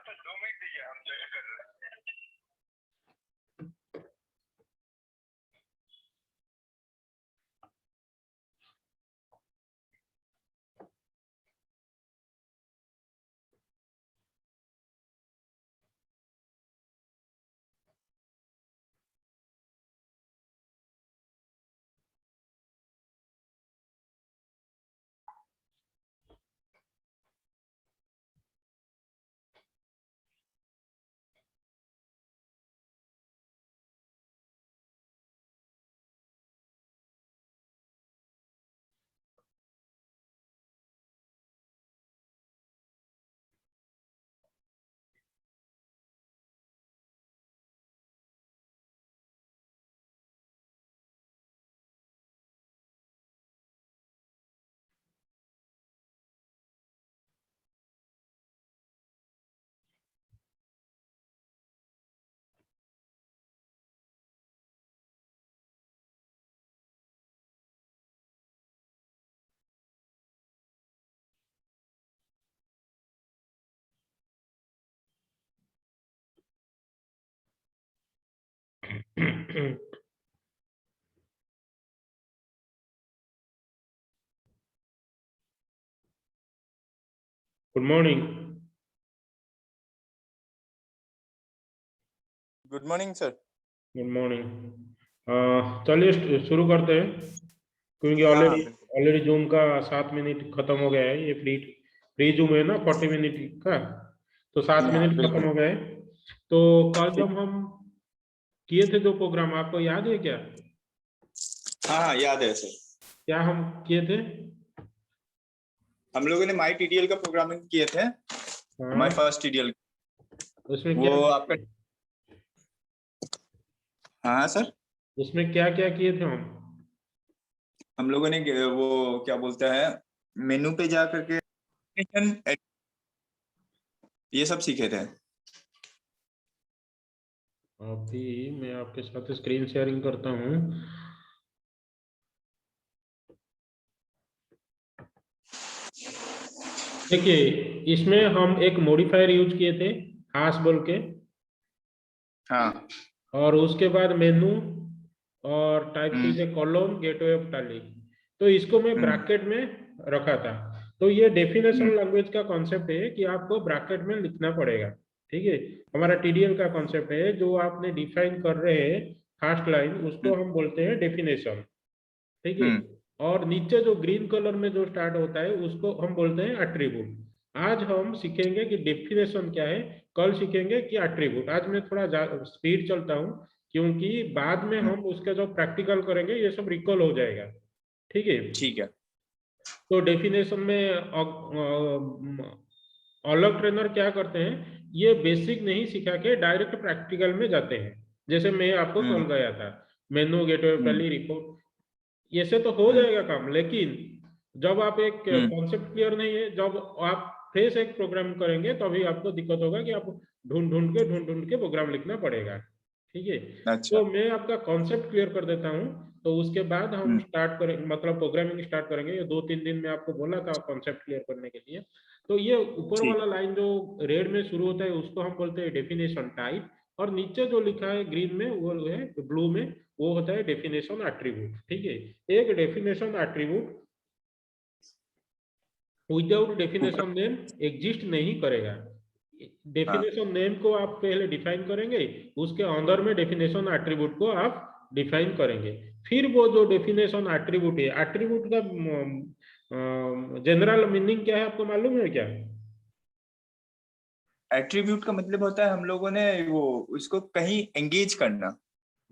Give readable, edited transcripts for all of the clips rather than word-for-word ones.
Good morning. Good morning sir. Good morning. चलिए शुरू करते हैं, क्योंकि हाँ, ऑलरेडी जूम का 7 मिनट खत्म हो गया है। ये फ्री जूम है ना 40 मिनट का, तो 7 हाँ, मिनट खत्म बिल्कुल। हो गए। तो कल जब हम किए थे 2 प्रोग्राम, आपको याद है क्या? हाँ, याद है सर। क्या हम किए थे? हम लोगों ने माई टीटीएल का प्रोग्रामिंग किए थे। हमारे हाँ, फर्स्ट टीटीएल उसमें वो क्या आपका। हाँ सर, उसमें क्या क्या किए थे हम लोगों ने वो क्या बोलता है, मेनू पे जा करके ये सब सीखे थे। अभी मैं आपके साथ स्क्रीन शेयरिंग करता हूँ। देखिए, इसमें हम एक मॉडिफायर यूज किए थे, हाश बोल के, हाँ। और उसके बाद मेनू, और टाइप की हम्म, थे कॉलम गेटवे ऑफ टैली। तो इसको मैं हम्म, ब्रैकेट में रखा था। तो ये डेफिनेशन हम्म, लैंग्वेज का कॉन्सेप्ट है कि आपको ब्रैकेट में लिखना पड़ेगा। ठीक है, हमारा टीडीएल का कॉन्सेप्ट है, जो आपने डिफाइन कर रहे हैं फर्स्ट लाइन, उसको हम्म, हम बोलते हैं डेफिनेशन। ठीक है, हम्म, और नीचे जो ग्रीन कलर में जो स्टार्ट होता है उसको हम बोलते हैं एट्रीब्यूट। आज हम सीखेंगे कि डेफिनेशन क्या है, कल सीखेंगे कि एट्रीब्यूट। आज मैं थोड़ा स्पीड चलता हूँ, क्योंकि बाद में हम्म। हम उसका जो प्रैक्टिकल करेंगे ये सब रिकॉल हो जाएगा। ठीक है, ठीक है। तो डेफिनेशन में अलग ट्रेनर क्या करते हैं, ये बेसिक नहीं सिखा के डायरेक्ट प्रैक्टिकल में जाते हैं। जैसे मैं आपको कॉल हम्म, गया था, मेनू गेटवे हम्म, पहली रिपोर्ट, ऐसे तो हो हम्म, जाएगा काम, लेकिन जब आप एक हम्म। कॉन्सेप्ट क्लियर नहीं है, जब आप फ्रेश एक प्रोग्राम करेंगे तभी आपको दिक्कत होगा कि आप ढूंढ ढूंढ के प्रोग्राम लिखना पड़ेगा। ठीक है, अच्छा। तो मैं आपका कॉन्सेप्ट क्लियर कर देता हूँ, तो उसके बाद हम हम्म, स्टार्ट करें, मतलब प्रोग्रामिंग स्टार्ट करेंगे। ये 2-3 दिन में आपको बोला था कॉन्सेप्ट क्लियर करने के लिए। तो ये ऊपर ठीक। वाला लाइन जो रेड में शुरू होता है उसको हम बोलते हैं डेफिनेशन टाइप, और नीचे जो लिखा है ग्रीन में, वो है ब्लू में, वो होता है डेफिनेशन एट्रीब्यूट। ठीक है, एक डेफिनेशन एट्रीब्यूट विदाउट ऊपर। डेफिनेशन नेम एग्जिस्ट नहीं करेगा। हाँ। डेफिनेशन नेम को आप पहले डिफाइन करेंगे, उसके अंदर में डेफिनेशन एट्रीब्यूट को आप डिफाइन करेंगे। फिर वो जो डेफिनेशन एट्रीब्यूट है, एट्रीब्यूट का जनरल मीनिंग क्या है आपको मालूम है क्या? एट्रीब्यूट का मतलब होता है हम लोगों ने वो उसको कहीं एंगेज करना।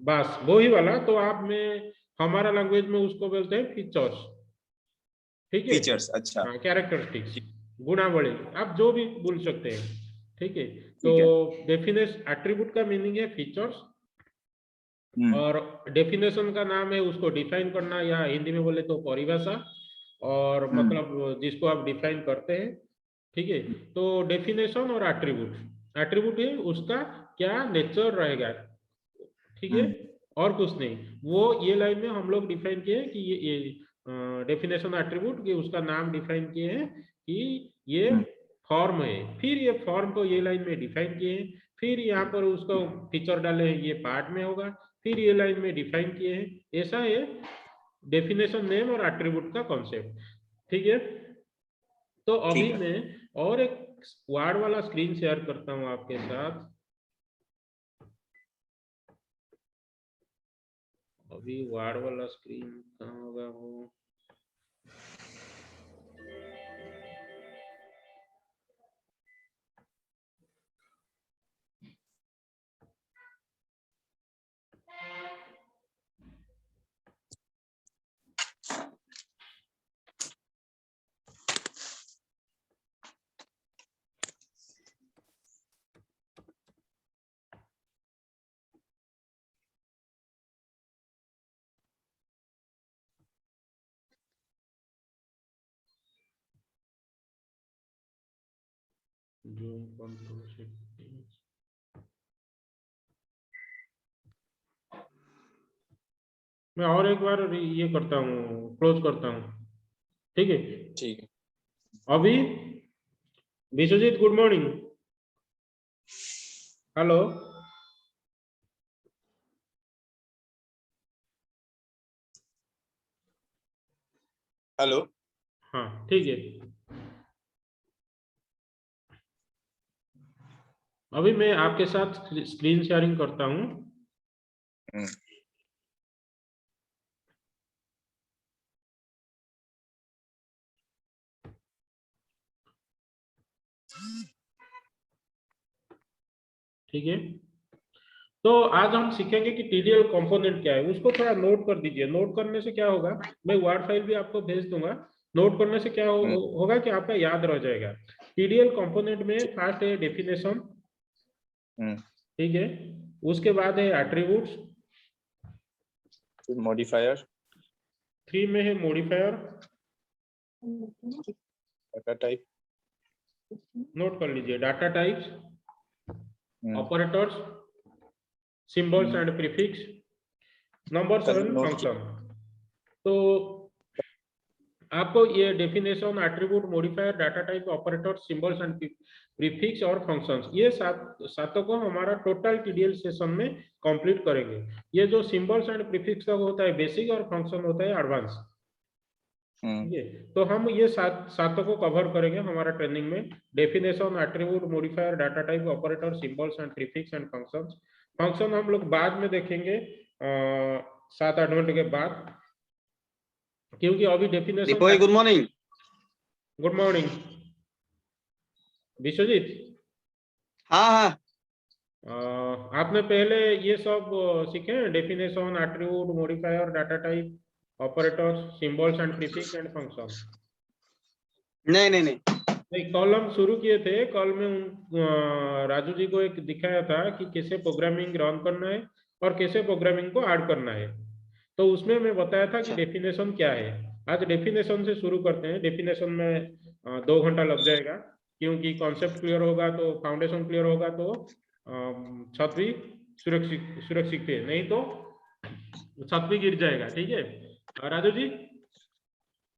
बस वही वाला, तो आप में हमारा लैंग्वेज में उसको बोलते हैं फीचर्स। ठीक है, फीचर्स। अच्छा। हाँ, कैरेक्टरिस्टिक्स, ठीक। गुणावली, आप जो भी बोल सकते हैं। ठीक है, तो ठीक है। डेफिनेशन एट्रीब्यूट का मीनिंग है फीचर्स, हम्म, और डेफिनेशन का नाम है उसको डिफाइन करना, या हिंदी में बोले तो परिभाषा, और हम्म, मतलब जिसको आप डिफाइन करते हैं। ठीक है, तो डेफिनेशन और एट्रीब्यूट, एट्रीब्यूट है उसका क्या नेचर रहेगा। ठीक है, हम्म, और कुछ नहीं। वो ये लाइन में हम लोग डिफाइन किए हैं कि ये डेफिनेशन एट्रीब्यूट, कि उसका नाम डिफाइन किए हैं कि ये हम्म, फॉर्म है, फिर ये फॉर्म को ये लाइन में डिफाइन किए हैं, फिर यहाँ पर उसको फीचर डाले हैं, ये पार्ट में होगा, फिर ये लाइन में डिफाइन किए हैं। ऐसा है डेफिनेशन नेम और एट्रीब्यूट का कॉन्सेप्ट। ठीक है, तो अभी मैं और एक वर्ड वाला स्क्रीन शेयर करता हूं आपके साथ। अभी वर्ड वाला स्क्रीन कहाँ होगा वो? जो कंट्रोल शिफ्ट, मैं और एक बार ये करता हूँ, क्लोज करता हूँ। ठीक है, ठीक है। अभी Vishwajit good morning. Hello, hello. हाँ ठीक है, अभी मैं आपके साथ स्क्रीन शेयरिंग करता हूँ। ठीक है, तो आज हम सीखेंगे कि टीडीएल कंपोनेंट क्या है, उसको थोड़ा नोट कर दीजिए। नोट करने से क्या होगा, मैं वर्ड फाइल भी आपको भेज दूंगा। नोट करने से क्या होगा कि आपका याद रह जाएगा। टीडीएल कंपोनेंट में फर्स्ट है डेफिनेशन, ठीक है, उसके बाद है एट्रीब्यूट्स, मॉडिफायर, 3 में है मॉडिफायर, डाटा टाइप, नोट कर लीजिए, data types, operators, symbols and prefix, number 7 function. तो आपको ये definition, attribute, modifier, data type, operator, symbols and prefix और फंक्शंस, ये सातों को हमारा टोटल टीडीएल सेशन में कंप्लीट करेंगे। ये जो सिंबल्स एंड प्रीफिक्स का होता है बेसिक और फंक्शन होता है एडवांस। ठीक है, तो हम ये सातों को कवर करेंगे हमारा ट्रेनिंग में। Definition, attribute, modifier, data type, operator, symbols and prefix and functions. Function हम लोग बाद में देखेंगे 7-8 घंटे के बाद, क्योंकि अभी definition. Good morning. Good morning Vishwajit. हाँ हाँ, आपने पहले ये सब सीखे हैं, definition, attribute, modifier, data type, operators, symbols and prefix and function? नहीं नहीं नहीं, कल हम शुरू किए थे। कल में राजू जी को एक दिखाया था कि कैसे प्रोग्रामिंग रन करना है और कैसे प्रोग्रामिंग को ऐड करना है। तो उसमें मैं बताया था कि डेफिनेशन क्या है। आज डेफिनेशन से शुरू करते हैं। डेफिनेशन में 2 घंटा लग जाएगा, क्योंकि कॉन्सेप्ट क्लियर होगा तो, फाउंडेशन क्लियर होगा तो छत भी सुरक्षित है, नहीं तो छत भी गिर जाएगा। ठीक है राजू जी?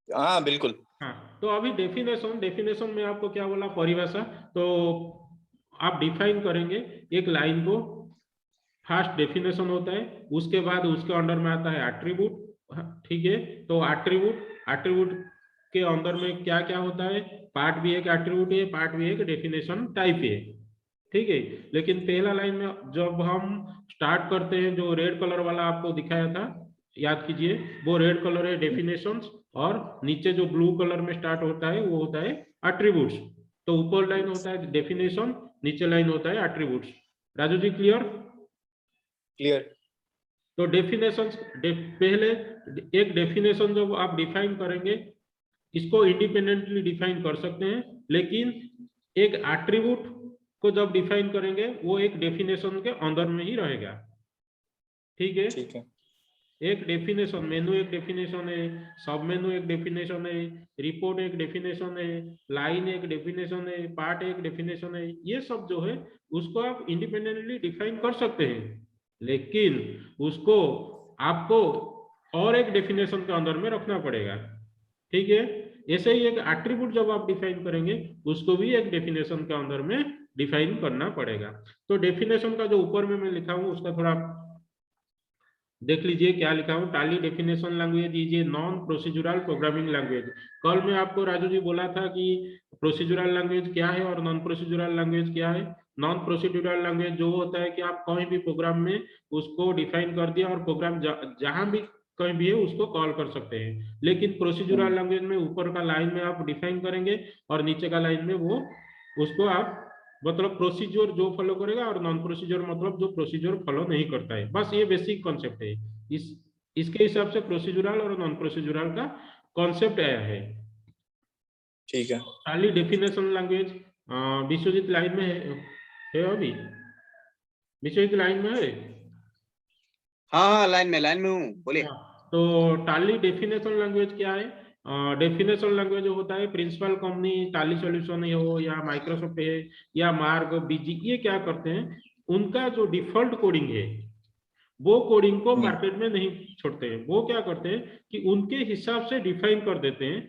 हाँ बिल्कुल। हाँ, तो अभी डेफिनेशन में आपको क्या बोला, परिभाषा। तो आप डिफाइन करेंगे एक लाइन को। फर्स्ट डेफिनेशन होता है, उसके बाद उसके अंडर में आता है एट्रीब्यूट। ठीक है, तो एट्रीब्यूट के अंदर में क्या क्या होता है, पार्ट भी एक एट्रीब्यूट है, पार्ट भी एक डेफिनेशन टाइप है। ठीक है, लेकिन पहला लाइन में जब हम स्टार्ट करते हैं, जो रेड कलर वाला आपको दिखाया था, याद कीजिए, वो रेड कलर है डेफिनेशंस, और नीचे जो ब्लू कलर में स्टार्ट होता है वो होता है एट्रीब्यूट्स। तो ऊपर लाइन होता है डेफिनेशन, नीचे लाइन होता है attributes. Raju ji clear? Clear. तो डेफिनेशन, पहले एक डेफिनेशन जब आप डिफाइन करेंगे, इसको इंडिपेंडेंटली डिफाइन कर सकते हैं, लेकिन एक एट्रीब्यूट को जब डिफाइन करेंगे वो एक डेफिनेशन के अंदर में ही रहेगा। ठीक है, ठीक है। एक डेफिनेशन, मेनू एक डेफिनेशन है, सब मेनू एक डेफिनेशन है, रिपोर्ट एक डेफिनेशन है, लाइन एक डेफिनेशन है, पार्ट एक डेफिनेशन है। ये सब जो है उसको आप इंडिपेंडेंटली डिफाइन कर सकते हैं, लेकिन उसको आपको और एक डेफिनेशन के अंदर में रखना पड़ेगा। ठीक है, ऐसे ही एक एट्रीब्यूट जब आप डिफाइन करेंगे उसको भी एक डेफिनेशन के अंदर में डिफाइन करना पड़ेगा। तो डेफिनेशन का जो ऊपर में मैं लिखा हूँ उसका थोड़ा देख लीजिए क्या लिखा हूँ। टाली definition language is a non procedural programming language. कल मैं आपको राजू जी बोला था कि प्रोसीजरल लैंग्वेज क्या है और नॉन प्रोसीजरल लैंग्वेज क्या है। नॉन प्रोसीजरल लैंग्वेज जो होता है कि आप कहीं भी प्रोग्राम में उसको डिफाइन कर दिया और प्रोग्राम जहां भी कहीं भी है उसको कॉल कर सकते हैं। लेकिन प्रोसीजरल लैंग्वेज में ऊपर का लाइन में आप डिफाइन करेंगे और नीचे का लाइन में वो उसको आप मतलब प्रोसीजर जो फॉलो करेगा और नॉन प्रोसीजर मतलब जो प्रोसीजर फॉलो नहीं करता है। बस ये बेसिक कॉन्सेप्ट है। इस इसके हिसाब से प्रोसीजरल और नॉन प्रोसीजरल का कॉन्सेप्ट आया है। ठीक है। खाली डेफिनेशन लैंग्वेज विश्वजीत लाइन में है अभी विश्वजीत लाइन में है। हाँ हाँ लाइन में हूँ, बोलिए। तो टाली डेफिनेशन लैंग्वेज क्या है? डेफिनेशन लैंग्वेज जो होता है प्रिंसिपल कंपनी टाली सॉल्यूशन हो या माइक्रोसॉफ्ट है या मार्ग बीजी, ये क्या करते हैं उनका जो डिफॉल्ट कोडिंग है वो कोडिंग को मार्केट में नहीं छोड़ते हैं। वो क्या करते हैं कि उनके हिसाब से डिफाइन कर देते हैं,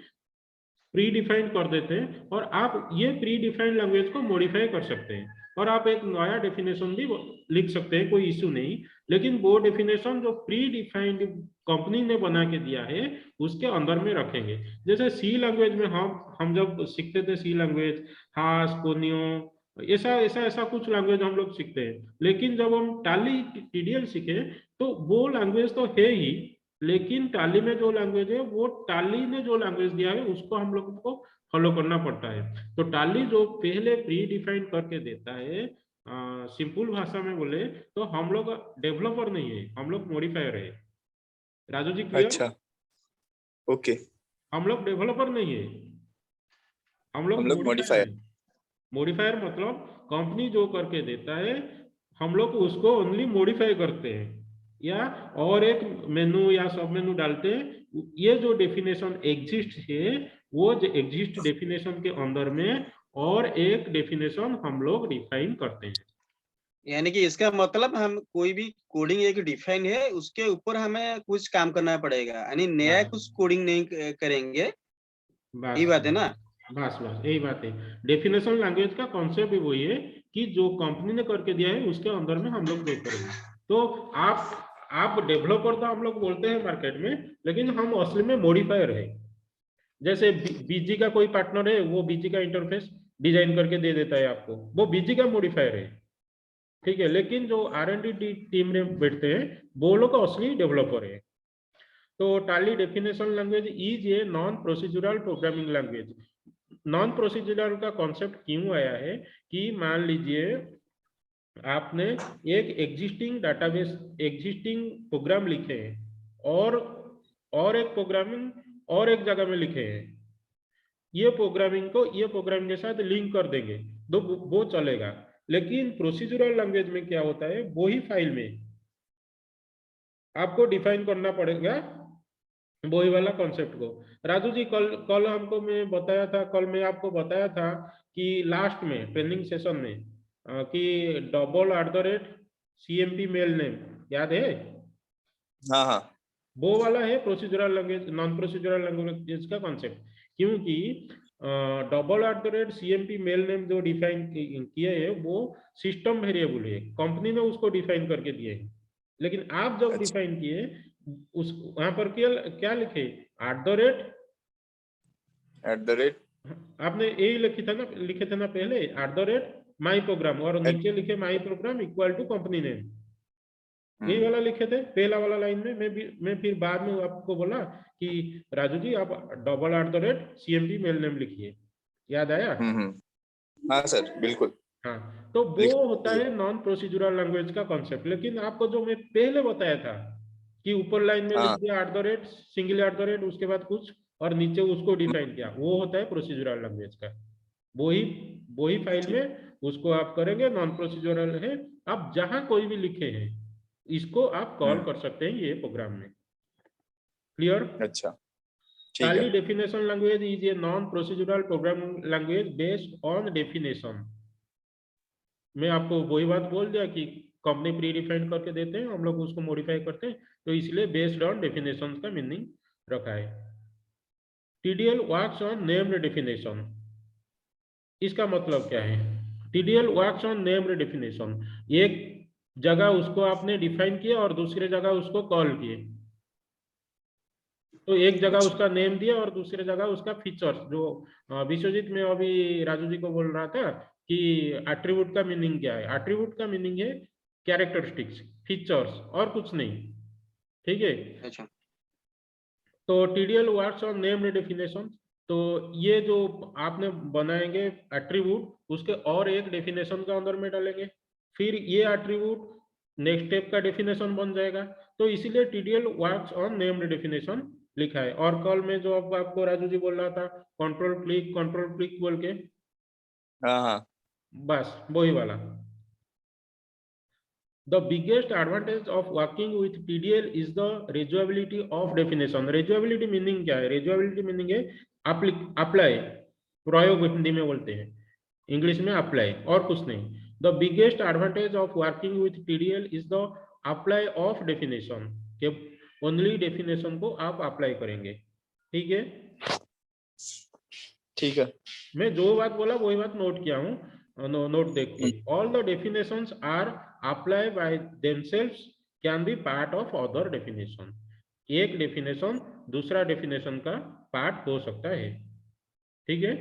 प्री डिफाइन कर देते हैं और आप ये प्री डिफाइंड लैंग्वेज को मॉडिफाई कर सकते हैं और आप एक नया डेफिनेशन भी लिख सकते हैं, कोई इशू नहीं। लेकिन वो डेफिनेशन जो प्री डिफाइंड कंपनी ने बना के दिया है उसके अंदर में रखेंगे। जैसे सी लैंग्वेज में हम जब सीखते थे सी लैंग्वेज, हास कोनियो, ऐसा ऐसा ऐसा कुछ लैंग्वेज हम लोग सीखते हैं। लेकिन जब हम टाली टीडीएल सीखे तो वो लैंग्वेज तो है ही, लेकिन टाली में जो लैंग्वेज है वो टाली ने जो लैंग्वेज दिया है उसको हम लोगों को फॉलो करना पड़ता है। तो टाली जो पहले प्री डिफाइन करके देता है, सिंपल भाषा में बोले तो हम लोग डेवलपर नहीं है, हम लोग मॉडिफायर है। राजू जी क्लियर? अच्छा, ओके। हम लोग डेवलपर नहीं है, हम लोग हम लोग मॉडिफायर मॉडिफायर। है। मॉडिफायर मतलब कंपनी जो करके देता है हम लोग उसको ओनली मॉडिफाई करते हैं या और एक मेनू या सब मेनू डालते हैं। ये जो डेफिनेशन एग्जिस्ट है वो जो एग्जिस्ट डेफिनेशन के अंदर में और एक डेफिनेशन हम लोग डिफाइन करते हैं। यानी कि इसका मतलब हम कोई भी कोडिंग एक डिफाइन है उसके ऊपर हमें कुछ काम करना पड़ेगा, यानी नया बस कुछ कोडिंग नहीं करेंगे। बस ये बात है ना? बस बस यही बात है। डेफिनेशन लैंग्वेज का कॉन्सेप्ट भी वही है कि जो कंपनी ने करके दिया है उसके अंदर में हम लोग जो करेंगे। तो आप डेवलपर तो हम लोग बोलते हैं मार्केट में, लेकिन हम असली में मॉडिफायर है। जैसे बीजी का कोई पार्टनर है वो बीजी का इंटरफेस डिजाइन करके दे देता है आपको, वो बीजी का मॉडिफायर है, ठीक है। लेकिन जो R&D टीम में बैठते हैं वो लोग असली डेवलपर है। तो टाली definition language is a non procedural programming language. Non procedural का कॉन्सेप्ट क्यों आया है कि मान लीजिए आपने एक एग्जिस्टिंग डाटाबेस एग्जिस्टिंग प्रोग्राम लिखे हैं और एक प्रोग्रामिंग और एक जगह में लिखे हैं, ये प्रोग्रामिंग को ये प्रोग्रामिंग के साथ लिंक कर देंगे तो वो चलेगा। लेकिन प्रोसीजरल लैंग्वेज में क्या होता है वही फाइल में आपको डिफाइन करना पड़ेगा वही वाला कॉन्सेप्ट को। राजू जी कल कल हमको मैं बताया था, कल मैं आपको बताया था कि लास्ट में ट्रेनिंग सेशन में कि $CMP मेल नेम याद है? हाँ हाँ। वो वाला है procedural language non procedural language का कॉन्सेप्ट। क्योंकि $CMP मेल नेम जो डिफाइन किए है वो सिस्टम वेरिएबल है, कंपनी ने उसको डिफाइन करके दिए है। लेकिन आप जब अच्छा। डिफाइन किए उस वहां पर क्या लिखे @ @ आपने यही लिखे थे ना पहले @ माई प्रोग्राम और नीचे लिखे my program equal to company name, यही वाला लिखे थे पहला वाला लाइन में। मैं फिर बाद में आपको बोला कि राजू जी आप $CMP मेल नेम लिखिए, याद आया? हाँ सर बिल्कुल। हाँ, तो वो होता लिखिए। है नॉन प्रोसीजरल लैंग्वेज का कॉन्सेप्ट। लेकिन आपको जो मैं पहले बताया था कि ऊपर लाइन में लिख हाँ। दिया सिंगल उसके बाद कुछ और नीचे उसको डिफाइन किया, वो होता है प्रोसीजरल लैंग्वेज का। वही वही फाइल ठीक। में उसको आप करेंगे, नॉन प्रोसीजरल है। आप जहां कोई भी लिखे हैं इसको आप कॉल कर सकते हैं ये प्रोग्राम में। क्लियर? अच्छा ठीक है। Tally definition language is a non-procedural programming language based on definition। मैं आपको वही बात बोल दिया कि कंपनी प्री डिफाइन करके देते हैं, हम लोग उसको मॉडिफाई करते हैं, तो इसलिए बेस्ड ऑन डेफिनेशन का मीनिंग रखा है। TDL works on named definition. इसका मतलब क्या है? TDL works on named definition, एक जगह उसको आपने डिफाइन किया और दूसरे जगह उसको कॉल किए। तो एक जगह उसका नेम दिया और दूसरे जगह उसका फीचर्स, जो विश्वजीत में अभी राजू जी को बोल रहा था कि एट्रीब्यूट का मीनिंग क्या है। एट्रीब्यूट का मीनिंग है कैरेक्टरिस्टिक्स, फीचर्स, और कुछ नहीं। ठीक है। अच्छा। तो TDL works on named definition. तो ये जो आपने बनाएंगे एट्रीब्यूट, उसके और एक डेफिनेशन का अंदर में डालेंगे, फिर ये एट्रीब्यूट नेक्स्ट स्टेप का डेफिनेशन बन जाएगा। तो इसीलिए TDL works on named definition लिखा है। और कल में जो अब आपको राजू जी बोल रहा था कंट्रोल क्लिक बोल के, हाँ, बस वही वाला। The biggest advantage of working with TDL is the reusability of definition. Reusability meaning क्या है? Reusability meaning है अप्लाई, प्रयोग हिंदी में बोलते हैं, इंग्लिश में अप्लाई, और कुछ नहीं। The biggest advantage of working with TDL is the apply of definition, कि ओनली डेफिनेशन को आप अप्लाई करेंगे। ठीक है, ठीक है। मैं जो बात बोला वही बात नोट किया हूँ, नोट देख के। All the definitions are apply by themselves can be part of other definition. एक डेफिनेशन दूसरा डेफिनेशन का पार्ट हो सकता है। ठीक है,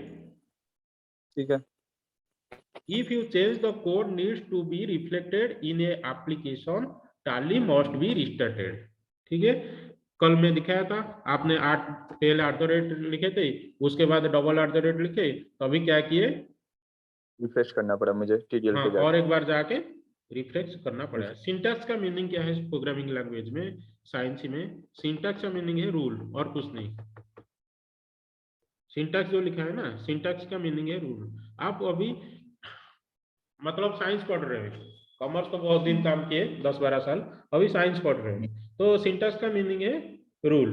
ठीक है। If you change the code needs to be reflected in a application, tally must be restarted. ठीक है, कल में दिखाया था आपने पहले @ लिखे थे, उसके बाद $@ लिखे, तो अभी क्या किए, रिफ्रेश करना पड़ा मुझे TDL हाँ, पे जाके। और एक बार जाके रिफ्रेश करना पड़ा। सिंटैक्स का मीनिंग क्या है प्रोग्रामिंग लैंग्वेज में, साइंस में? सिंटैक्स का मीनिंग है रूल, और कुछ नहीं। सिंटैक्स जो लिखा है ना, सिंटैक्स का मीनिंग है रूल। आप अभी मतलब साइंस पढ़ रहे हैं, कॉमर्स तो बहुत दिन काम किए, 10-12 साल, अभी साइंस पढ़ रहे हैं, तो सिंटैक्स का मीनिंग है रूल।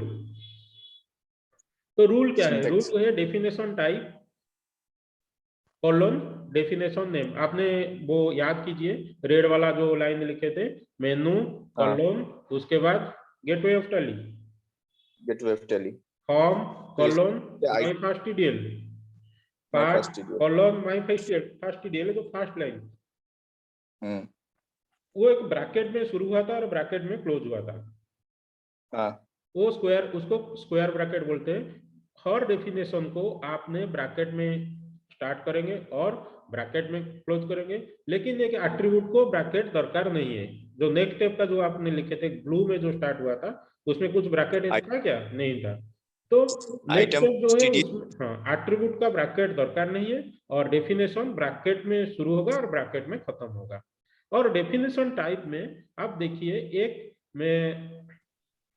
तो रूल क्या है? रूल है definition type colon definition name. आपने वो याद कीजिए, रेड वाला जो लाइन लिखे थे, मेनू कॉलन, उसके बाद gateway of tally, form colon my first TDL, part colon my first TDL, जो फर्स्ट लाइन वो एक ब्रैकेट में शुरू हुआ था और ब्रैकेट में क्लोज हुआ था। वो स्क्वायर, उसको स्क्वायर ब्रैकेट बोलते हैं। हर डेफिनेशन को आपने ब्रैकेट में स्टार्ट करेंगे और ब्रैकेट में क्लोज करेंगे, लेकिन एक एट्रीब्यूट को ब्रैकेट दरकार नहीं है। जो नेक्स्ट स्टेप का जो आपने लिखे थे ब्लू में जो स्टार्ट हुआ था, उसमें कुछ ब्रैकेट था क्या? नहीं था। तो नेक्स्ट स्टेप जो है उसमें, हाँ, एट्रीब्यूट का ब्रैकेट दरकार नहीं है, और डेफिनेशन ब्रैकेट में शुरू होगा और ब्रैकेट में खत्म होगा। और डेफिनेशन टाइप में आप देखिए, एक में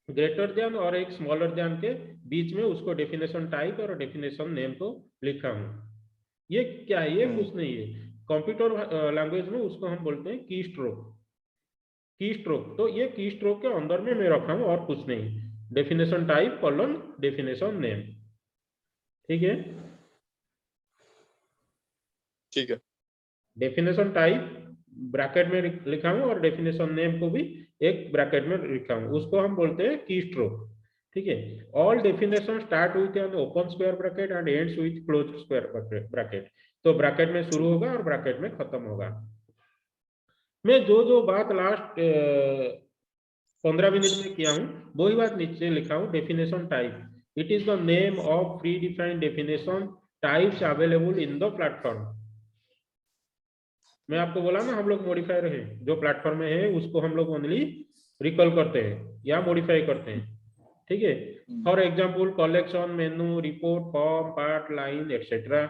ग्रेटर देन और एक स्मॉलर देन के बीच में उसको डेफिनेशन टाइप और डेफिनेशन नेम को लिखा हूं। ये क्या है? ये कुछ नहीं है। कंप्यूटर लैंग्वेज में उसको हम बोलते हैं की स्ट्रोक। की स्ट्रोक, तो ये की स्ट्रोक के अंदर में मैं रखा हूं, और कुछ नहीं। Definition type colon definition name. ठीक है, ठीक है। डेफिनेशन टाइप ब्रैकेट में लिखा हूं और डेफिनेशन नेम को भी एक ब्रैकेट में लिखा हूं, उसको हम बोलते हैं की स्ट्रोक। ठीक है, all definition start with an open square bracket and ends with close square bracket. तो ब्रैकेट में शुरू होगा और ब्रैकेट में खत्म होगा। मैं जो बात लास्ट 15 मिनट में किया हूं, वही बात नीचे लिखा हूं। Definition type, it is the name of pre defined definition types available in the platform. मैं आपको बोला ना, हम लोग मॉडिफायर है, जो प्लेटफॉर्म में है उसको हम लोग ओनली रिकॉल करते हैं या मॉडिफाई करते हैं। ठीक है, for example collection, menu, report, form, part, line, etcetera.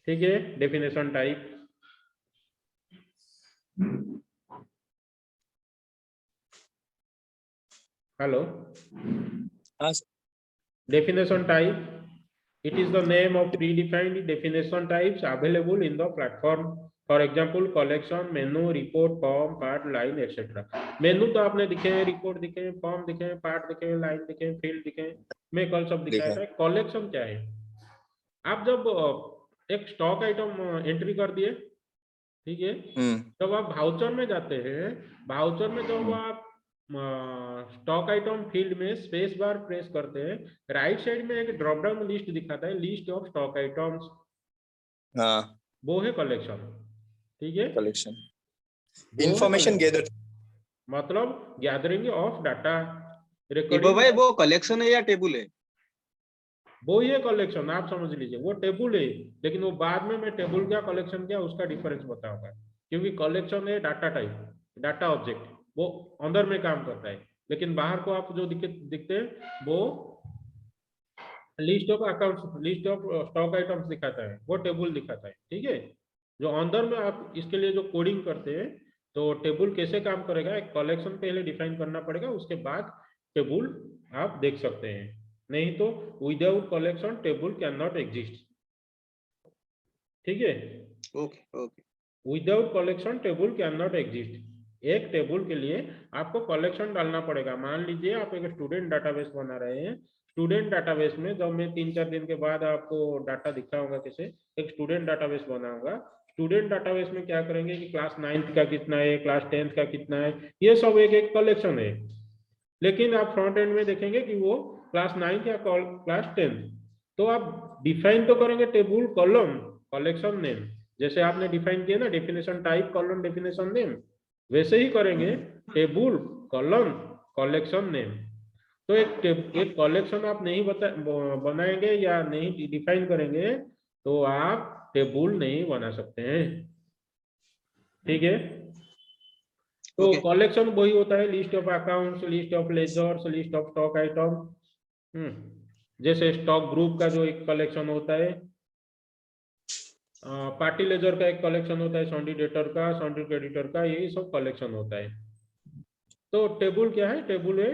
ठीक है, definition type. Hello, definition type, it is the name of predefined definition types available in the platform. For example, collection, menu, report, form, part, line, etc. मेनू तो आपने दिखे हैं, report दिखे हैं, form दिखे हैं, पार्ट दिखे हैं, लाइन दिखे हैं, फील्ड दिखे हैं, मैं कल सब दिखाया था। कलेक्शन क्या है? आप जब एक स्टॉक आइटम एंट्री कर दिए, ठीक है, जब आप वाउचर में जाते हैं, वाउचर में जब आप स्टॉक आइटम फील्ड में स्पेस बार प्रेस करते हैं, राइट साइड में एक ड्रॉप डाउन लिस्ट दिखाता है, लिस्ट ऑफ स्टॉक आइटम्स, हाँ वो है कलेक्शन। ठीक है, कलेक्शन वो है इंफॉर्मेशन collection। गैदर। मतलब गैदरिंग ऑफ डाटा, इबो रिकॉर्डिंग, भाई वो कलेक्शन है या टेबल है? वो ही है कलेक्शन, आप समझ लीजिए वो टेबल है, लेकिन वो बाद में मैं टेबल क्या कलेक्शन क्या उसका डिफरेंस बताऊंगा, क्योंकि कलेक्शन है डाटा टाइप, डाटा ऑब्जेक्ट, वो अंदर में काम करता है, लेकिन बाहर को आप जो दिखते हैं वो list of accounts, list of stock items दिखाता है, वो टेबल दिखाता है। ठीक है, जो अंदर में आप इसके लिए जो कोडिंग करते हैं, तो टेबल कैसे काम करेगा, एक कलेक्शन पहले डिफाइन करना पड़ेगा, उसके बाद टेबल आप देख सकते हैं, नहीं तो without collection table can not exist. ठीक है, okay okay. Without collection table can not exist. एक टेबल के लिए आपको कलेक्शन डालना पड़ेगा। मान लीजिए आप एक स्टूडेंट डाटाबेस बना रहे हैं, स्टूडेंट डाटाबेस में जब मैं 3-4 दिन के बाद आपको डाटा दिखाऊंगा कैसे एक स्टूडेंट डाटाबेस बनाऊंगा, स्टूडेंट डाटाबेस में क्या करेंगे कि क्लास 9th का कितना है, क्लास 10th का कितना है, ये सब एक एक कलेक्शन है। लेकिन आप फ्रंट एंड में देखेंगे कि वो क्लास 9th या क्लास 10th, तो आप डिफाइन तो करेंगे टेबल कॉलम कलेक्शन नेम, जैसे आपने डिफाइन किया ना definition type column definition name, वैसे ही करेंगे टेबल कॉलम कलेक्शन नेम। तो एक कलेक्शन आप नहीं बनाएंगे या नहीं डिफाइन करेंगे तो आप टेबल नहीं बना सकते हैं। ठीक है, तो ओके कलेक्शन वही होता है, list of accounts, list of ledgers, list of stock item. जैसे स्टॉक ग्रुप का जो एक कलेक्शन होता है, पार्टी लेजर का एक कलेक्शन होता है, सॉन्डी डेटर का, सॉन्डी क्रेडिटर का, यही सब कलेक्शन होता है। तो टेबल क्या है, टेबल है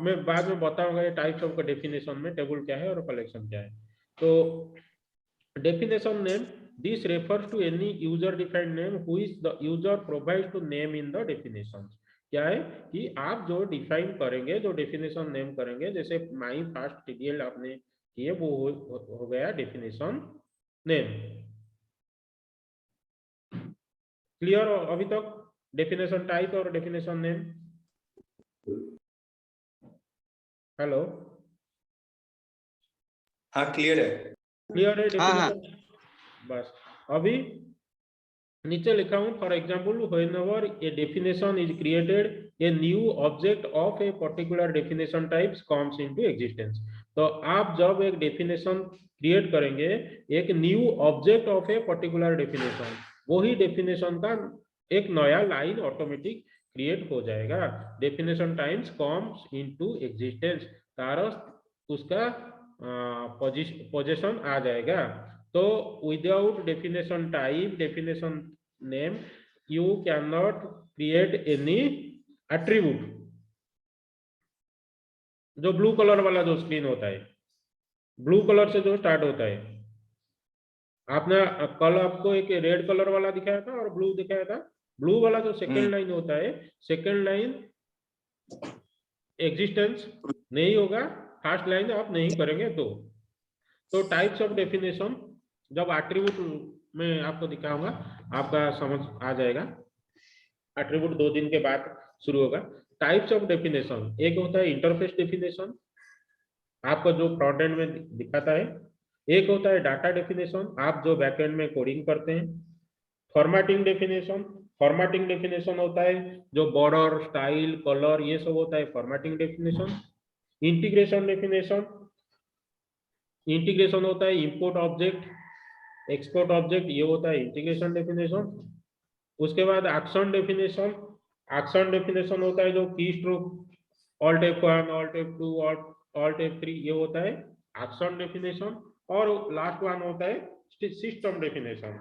मैं बाद में बताऊंगा ये टाइप्स ऑफ का डेफिनेशन में टेबल क्या है और कलेक्शन क्या है। तो definition name, this refers to any user defined name which the user provides to name in the definitions। क्या है कि आप जो डिफाइन करेंगे, जो डेफिनेशन नेम करेंगे, जैसे माई फास्ट टीडीएल आपने किए, वो हो गया डेफिनेशन नेम। क्लियर अभी तक डेफिनेशन टाइप और डेफिनेशन नेम? हेलो, हाँ क्लियर है। क्लियर है हाँ हाँ डेफिनेशन? बस अभी नीचे लिखा हूं, for example whenever a definition is created a new object of a particular definition types comes into existence. तो आप जब एक डेफिनेशन क्रिएट करेंगे, एक new object of a particular definition, वही डेफिनेशन का एक नया लाइन ऑटोमेटिक क्रिएट हो जाएगा, definition times comes into existence, तारस उसका पोजीशन आ जाएगा। तो without definition type, definition name, you can not create any attribute. जो ब्लू कलर वाला जो स्क्रीन होता है, ब्लू कलर से जो स्टार्ट होता है, आपने कल आपको एक रेड कलर वाला दिखाया था और ब्लू दिखाया था। ब्लू वाला जो सेकेंड लाइन होता है, सेकेंड लाइन एग्जिस्टेंस नहीं होगा, फर्स्ट लाइन आप नहीं करेंगे तो टाइप्स ऑफ डेफिनेशन जब एट्रीब्यूट में आपको दिखाऊंगा आपका समझ आ जाएगा। एट्रीब्यूट 2 दिन के बाद शुरू होगा। टाइप्स ऑफ डेफिनेशन, एक होता है इंटरफेस डेफिनेशन, आपको जो फ्रंट एंड में दिखाता है। एक होता है डाटा डेफिनेशन, आप जो बैकएंड में कोडिंग करते हैं। फॉर्मेटिंग डेफिनेशन, फॉर्मेटिंग डेफिनेशन होता है जो बॉर्डर, स्टाइल, कलर, ये सब होता है formatting definition. Integration definition, integration होता है इंपोर्ट ऑब्जेक्ट, एक्सपोर्ट ऑब्जेक्ट, ये होता है इंटीग्रेशन डेफिनेशन। उसके बाद एक्शन डेफिनेशन, एक्शन डेफिनेशन होता है जो की stroke, alt F1, alt F2, alt F3, ये होता है एक्शन डेफिनेशन। और लास्ट वन होता है सिस्टम डेफिनेशन।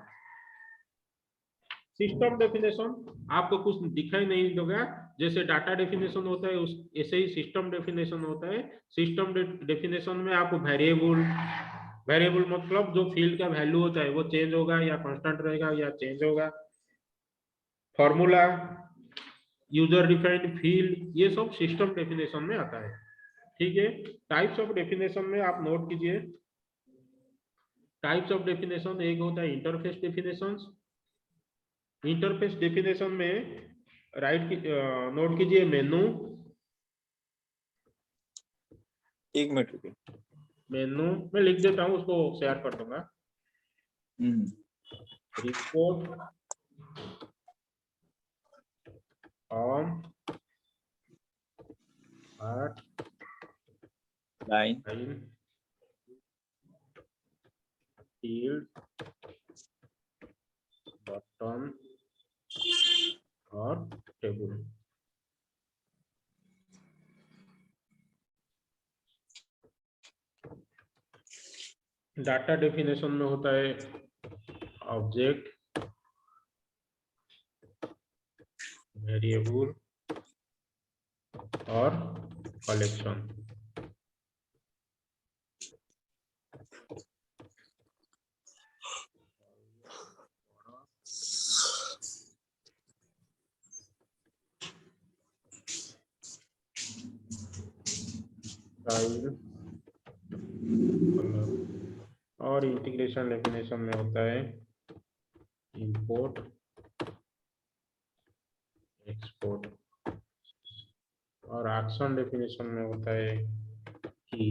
सिस्टम डेफिनेशन आपको कुछ दिखाई नहीं देगा, जैसे डाटा डेफिनेशन होता है उस ऐसे ही सिस्टम डेफिनेशन होता है। सिस्टम डेफिनेशन में आप वेरिएबल, वेरिएबल मतलब जो फील्ड का वैल्यू होता है वो चेंज होगा या कांस्टेंट रहेगा या चेंज होगा। फॉर्मूला, यूजर डिफाइंड फील्ड, ये सब सिस्टम डेफिनेशन में आता है। ठीक है, टाइप्स ऑफ डेफिनेशन में आप नोट कीजिए। टाइप्स ऑफ डेफिनेशन, एक होता है इंटरफेस डेफिनेशन। इंटरफेस डेफिनेशन में राइट की नोट कीजिए मेनू, एक मिनट रुकिए। मेनू मैं लिख देता हूँ, उसको शेयर कर दूंगा। Report on part line field button और टेबल। डाटा डेफिनेशन में होता है ऑब्जेक्ट, वेरिएबल और कलेक्शन। स्टाइल और इंटीग्रेशन डेफिनेशन में होता है इंपोर्ट, एक्सपोर्ट और एक्शन डेफिनेशन में होता है की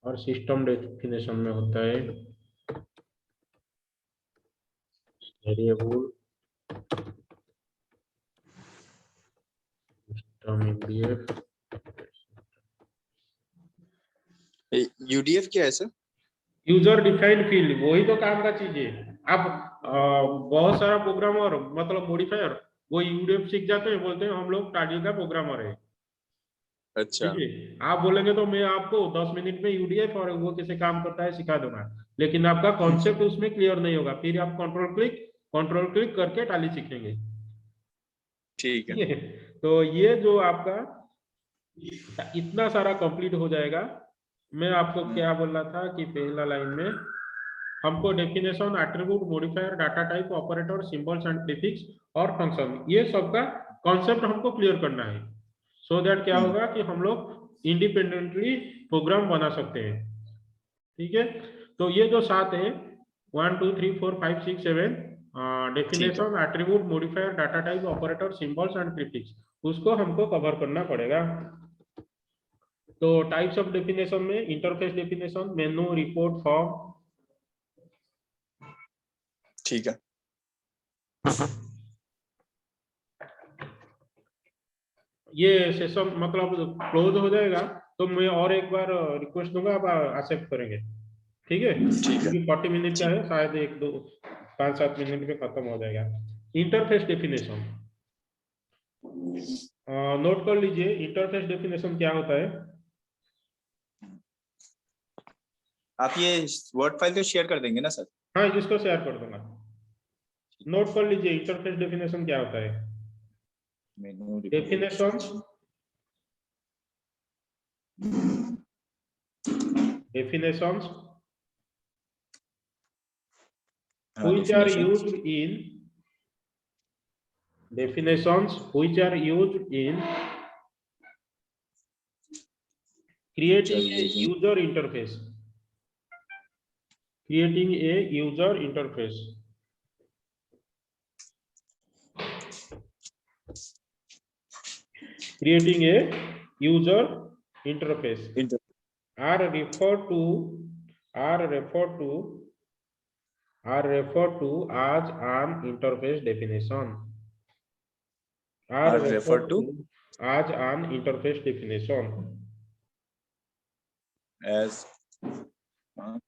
और सिस्टम डेफिनेशन में होता है वेरिएबल, सिस्टम यूडीएफ। यूडीएफ क्या है सर? यूजर डिफाइंड फील्ड, वही तो काम का चीज है। आप बहुत सारा प्रोग्रामर मतलब मॉडिफायर वो यूडीएफ सीख जाते हैं, बोलते हैं हम लोग टाली का प्रोग्रामर है। अच्छा। ठीक है, आप बोलेंगे तो मैं आपको 10 मिनट में यूडीएफ और वो कैसे काम करता है सिखा दूंगा, लेकिन आपका कॉन्सेप्ट उसमें क्लियर नहीं होगा, फिर आप कंट्रोल क्लिक करके टाली सीखेंगे। ठीक है। ठीक है, तो ये जो आपका इतना सारा कंप्लीट हो जाएगा। मैं आपको क्या बोल रहा था कि पहला लाइन में हमको definition, attribute, modifier, data type, operator, symbols and prefix और फंक्शन, ये सब का कॉन्सेप्ट हमको क्लियर करना है। सो दैट क्या होगा कि हम लोग इंडिपेंडेंटली प्रोग्राम बना सकते हैं। ठीक है, तो ये जो 7 है 1 2 3 4 5 6 7 definition, attribute, modifier, data type, operator, symbols and prefix, उसको हमको कवर करना पड़ेगा। तो टाइप्स ऑफ डेफिनेशन में इंटरफेस डेफिनेशन, मेनू, रिपोर्ट, फॉर्म। ठीक है। ये सेशन मतलब क्लोज हो जाएगा, तो मैं और एक बार रिक्वेस्ट दूंगा, आप एक्सेप्ट करेंगे। ठीक है, क्योंकि 40 मिनट का है, शायद 1 2 5 7 मिनट में खत्म हो जाएगा। इंटरफेस डेफिनेशन नोट कर लीजिए, इंटरफेस डेफिनेशन क्या होता है। आप ये वर्ड फाइल तो शेयर कर देंगे ना सर? हाँ, इसको शेयर कर दूंगा। नोट कर लीजिए इंटरफेस डेफिनेशन क्या होता है। मेनू definition definitions which are used in creating a user interface, creating a user interface are referred to as an interface definition. Are referred to as an interface definition. as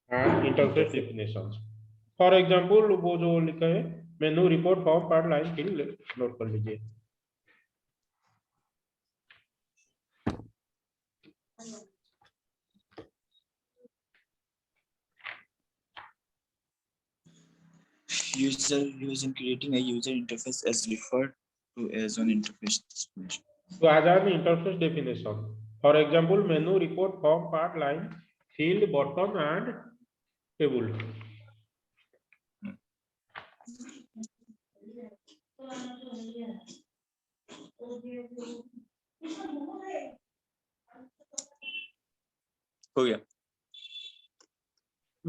And interface definitions. For example, वो जो लिखा है मेनू, report, form, part, line, field, note कर लीजिए। user using creating a user interface as referred to as an interface definition. तो आ जाए interface definition. For example menu, report, form, part, line, field, button and table. हो गया।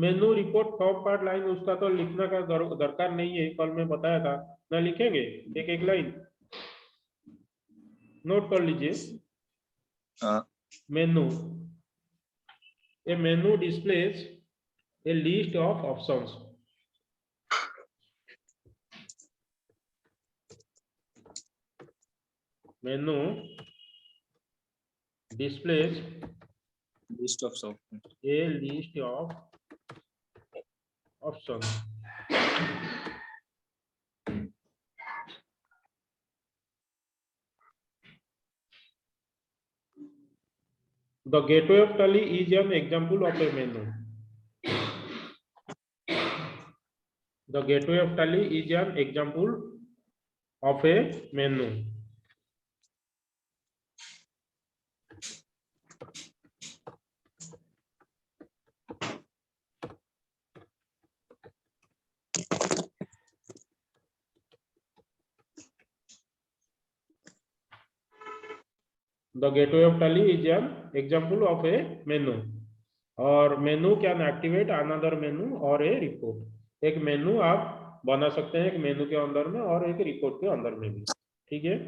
मेनू report form part line उसका तो लिखने का दरकार नहीं है, कल मैं बताया था ना, लिखेंगे एक एक लाइन, नोट कर लीजिए। हाँ मेनू, ए मेनू displace A list of options. Menu displays list of software. a list of options. The gateway of Tally is an example of a menu. The gateway of Tally is an example of a menu. The gateway of Tally is an example of a menu. और मेनू can activate another मेनू और ए report. एक मेनू आप बना सकते हैं एक मेनू के अंदर में और एक रिपोर्ट के अंदर में भी, ठीक है।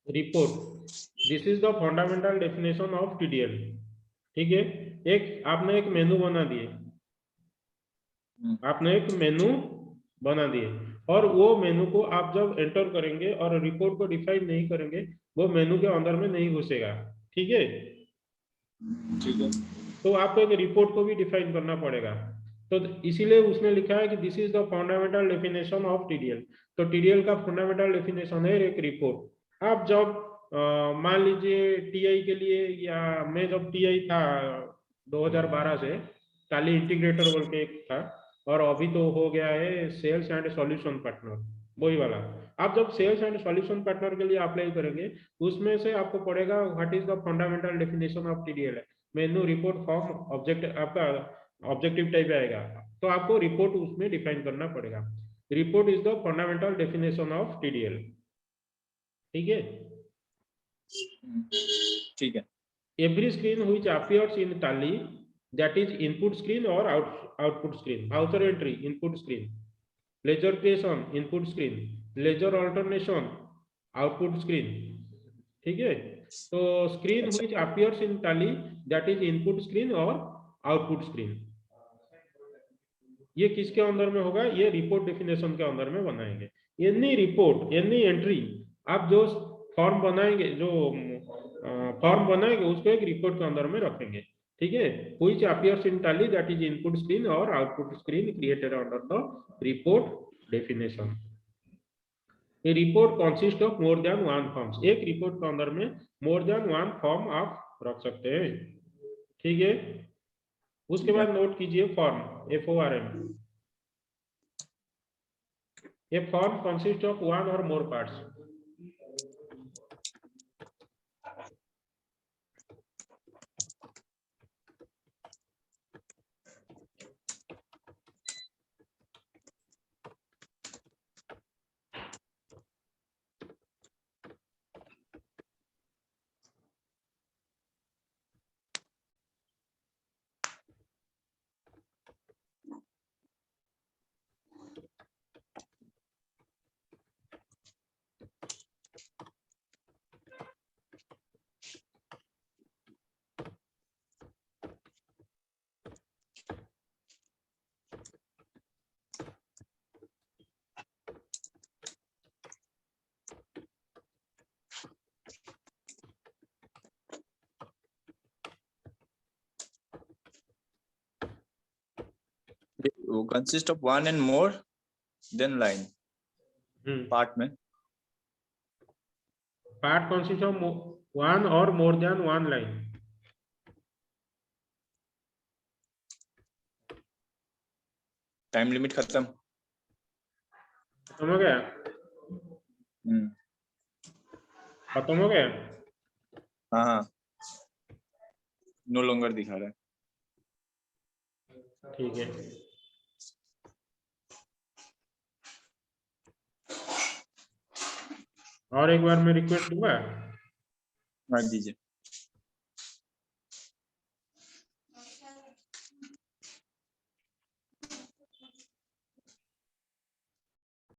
Report, this is the fundamental definition of TDL, ठीक है। एक आपने एक मेनू बना दिए, आपने एक मेनू बना दिए और वो मेनू को आप जब एंटर करेंगे और रिपोर्ट को डिफाइन नहीं करेंगे वो मेनू के अंदर में नहीं घुसेगा, ठीक है। ठीक है। तो आपको एक रिपोर्ट को भी डिफाइन करना पड़ेगा, तो इसीलिए उसने लिखा है कि this is the fundamental definition of TDL. तो टीडीएल का फंडामेंटल डेफिनेशन है एक रिपोर्ट। आप जब मान लीजिए टीआई के लिए, या मैं जब टीआई था 2012 से, टाली इंटीग्रेटर बोल के एक था, और अभी तो हो गया है सेल्स एंड सॉल्यूशन पार्टनर, वही वाला। आप जब सेल्स एंड सॉल्यूशन पार्टनर के लिए अप्लाई करेंगे उसमें से आपको पड़ेगा what is the fundamental definition of TDL. Menu report form object, आपका ऑब्जेक्टिव टाइप आएगा, तो आपको रिपोर्ट उसमें डिफाइन करना पड़ेगा। Report is the fundamental definition of TDL, ठीक है। ठीक है। Every screen which appears in Tally, that is input screen or output screen, author entry input screen, ledger creation input screen, ledger alternation output screen, ठीक है। तो screen which appears in Tally, that is input screen or output screen, ये किसके अंदर में होगा, ये report definition के अंदर में बनाएंगे। एनी रिपोर्ट, एनी एंट्री, आप जो फॉर्म बनाएंगे, जो फॉर्म बनाएंगे उसको एक रिपोर्ट के अंदर में रखेंगे, ठीक है। Which appears in Tally, that is input screen और output screen created under the report definition. A report consist of more than one forms, एक रिपोर्ट के अंदर में मोर देन वन फॉर्म आप रख सकते हैं, ठीक है। उसके बाद नोट कीजिए form, FORM। A form consists of one or more parts. consist of one and more than line part में पार्ट कंसिस्ट ऑफ वन और मोर than one line. Time limit खत्म हो गया? खत्म हो गया? हाँ नो लॉन्गर दिखा रहा है। ठीक है, और एक बार मैं रिक्वेस्ट दूंगा। हाँ दीजिए।